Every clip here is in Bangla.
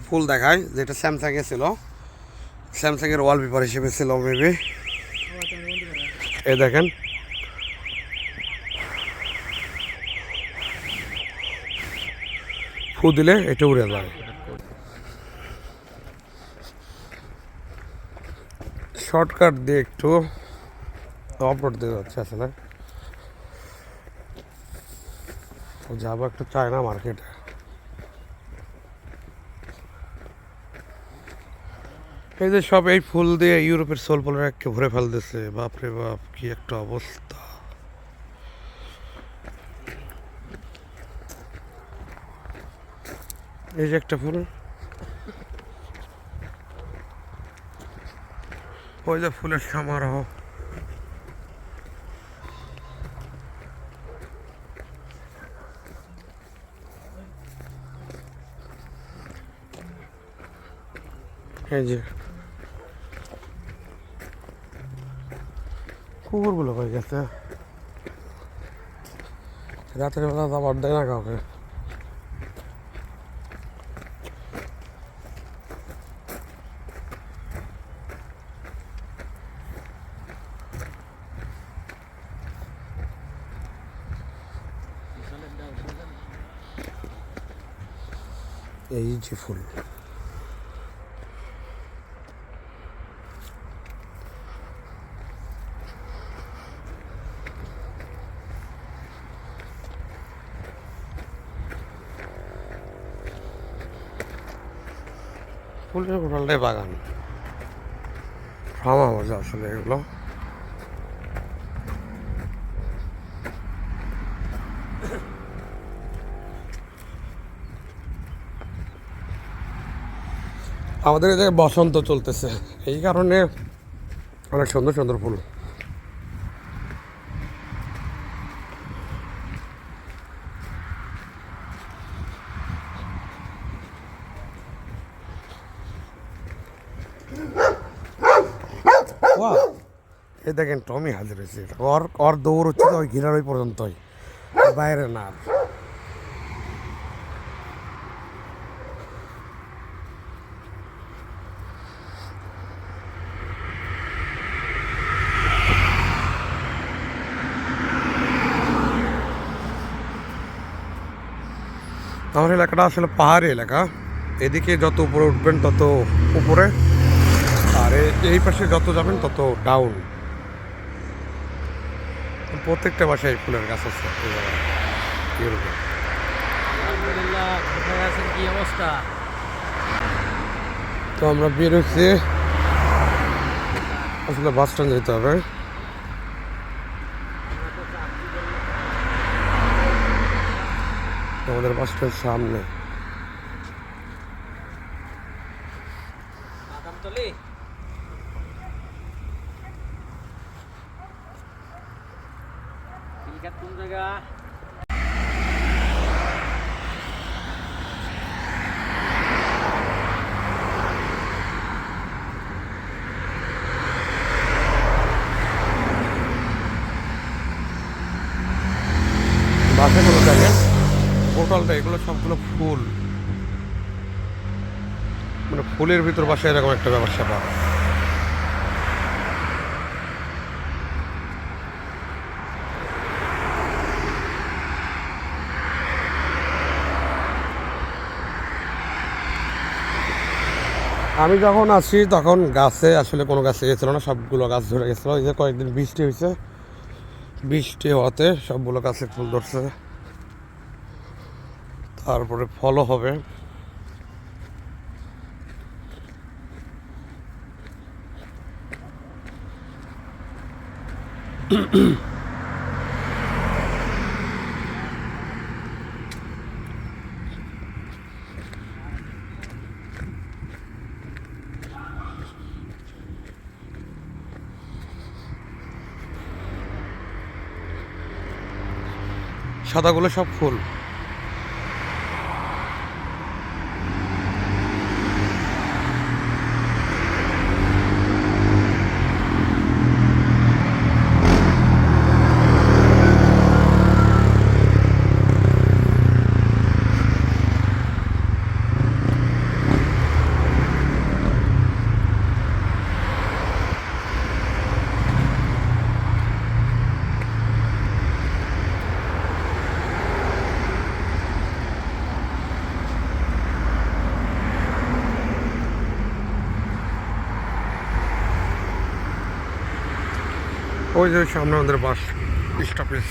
ফুল দেখায় যেটা স্যামসাং এ ছিল, স্যামসাং এর ওয়ালপেপার হিসেবে ছিল মেবি। এই দেখেন ফু দিলে এটা উড়ে যায়। শর্টকাট দিয়ে একটু অপলোড দিয়ে যাচ্ছে আসলে। যাবো একটু চায়না মার্কেটে। এই যে সব এই ফুল দিয়ে ইউরোপের সোল পোলারকে ভরে ফেলতেছে, বাপরে বাপ কি একটা অবস্থা। এই যে একটা ফুল, ওই যে ফুলের সমারোহ। এই যে কুকুরগুলো হয়ে গেছে, রাতের বেলা আবার দেয় না কাউকে। এই যে ফুল, ফুলের টোটালটাই বাগান, ফার্ম হাউস আসলে এগুলো। আমাদের এই জায়গায় বসন্ত চলতেছে, এই কারণে অনেক সুন্দর সুন্দর ফুল। এই দেখেন টমি হাজির হয়েছে, ওর দৌড় হচ্ছে তো ওই ঘিরার ওই পর্যন্তই, বাইরে না। আমার এলাকাটা আসলে পাহাড়ি এলাকা, এদিকে যত উপরে উঠবেন তত উপরে, আর এই পাশে যত যাবেন তত ডাউন। প্রত্যেকটা বাসায় ফুলের গাছ আছে। কি অবস্থা? তো আমরা বেরোচ্ছি, আসলে বাস স্ট্যান্ড যেতে হবে। আমাদের বাস স্ট্যান্ড সামনে। কোন জায়গা? বাসে কোনো জায়গায় টোটালটা এগুলো সবগুলো ফুল, মানে ফুলের ভিতর বাসায় এরকম একটা ব্যাপার স্যাপার। আমি যখন আসি তখন গাছে আসলে কোনো গাছে গেছিলো না, সবগুলো গাছ ধরে গেছিলো। এই যে কয়েকদিন বৃষ্টি হয়েছে, বৃষ্টি হওয়াতে সবগুলো গাছে ফুল ধরছে, তারপরে ফলও হবে। সাদাগুলো সব ফুল। ওই যে সামনে আমাদের বাস স্টপেজ,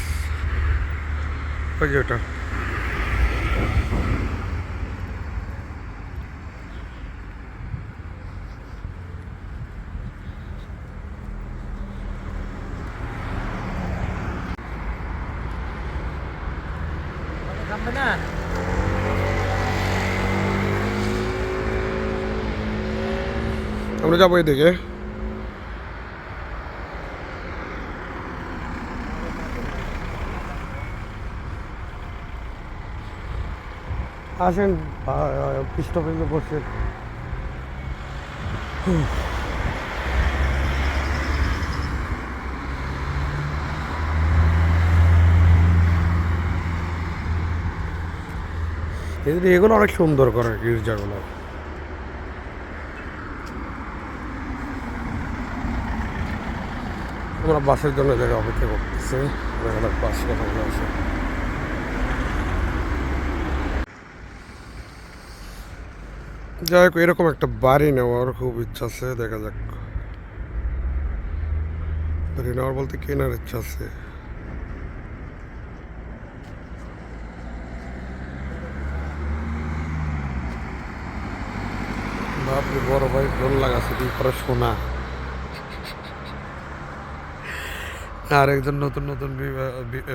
ওই যে ওটা। থামবে না। আমরা যাবো এদিকে। আসেন স্টপেজে বসে। এগুলো অনেক সুন্দর করে গির্জাগুলো। আমরা বাসের জন্য জায়গায় অপেক্ষা করতেছি, বাস কোথায় আছে। যাই হোক, এরকম একটা বাড়ি নেওয়ার খুব ইচ্ছা আছে, দেখা যাক। বাড়ি নেওয়ার বলতে কেনার ইচ্ছা আছে। বাপরে, বড় ভাই ডোল লাগাচ্ছে কি করে সোনা। আর একজন নতুন নতুন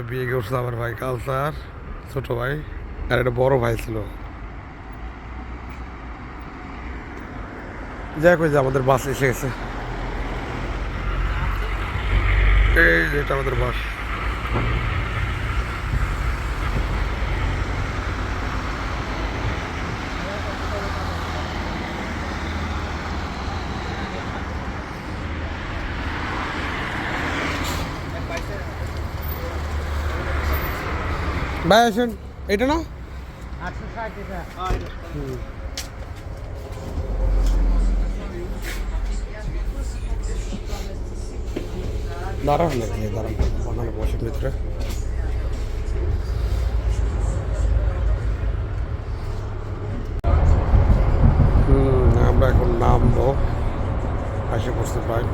বিয়ে করছে আমার ভাই কালচার, ছোট ভাই। আর একটা বড় ভাই ছিল। যাই হোক, যে আমাদের বাস এসে গেছে। এই যেটা আমাদের বাস। ভাই আসেন, এটা না 860 টাকা। দাঁড়ান নাকি, দাঁড়ান বানানো বসের ভিতরে। আমরা এখন নামবো, এসে পড়তে পাই।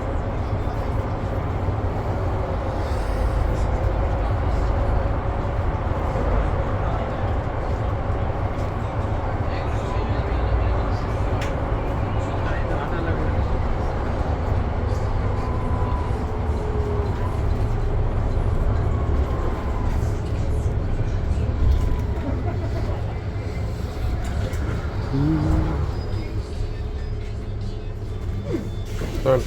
চল।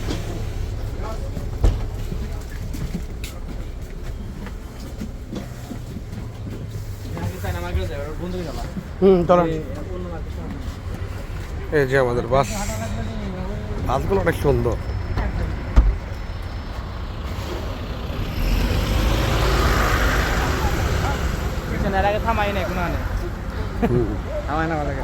চলেন। এই যে আমাদের বাস, বাসগুলো অনেক সুন্দর। এর আগে থামাই নাই কোনো আনে। থামাই না ভালো লাগে।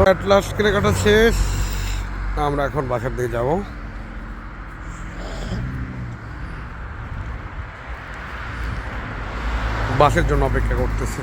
অ্যাট লাস্ট কেনাকাটা শেষ, আমরা এখন বাসার দিকে যাব। বাসের জন্য অপেক্ষা করতেছি।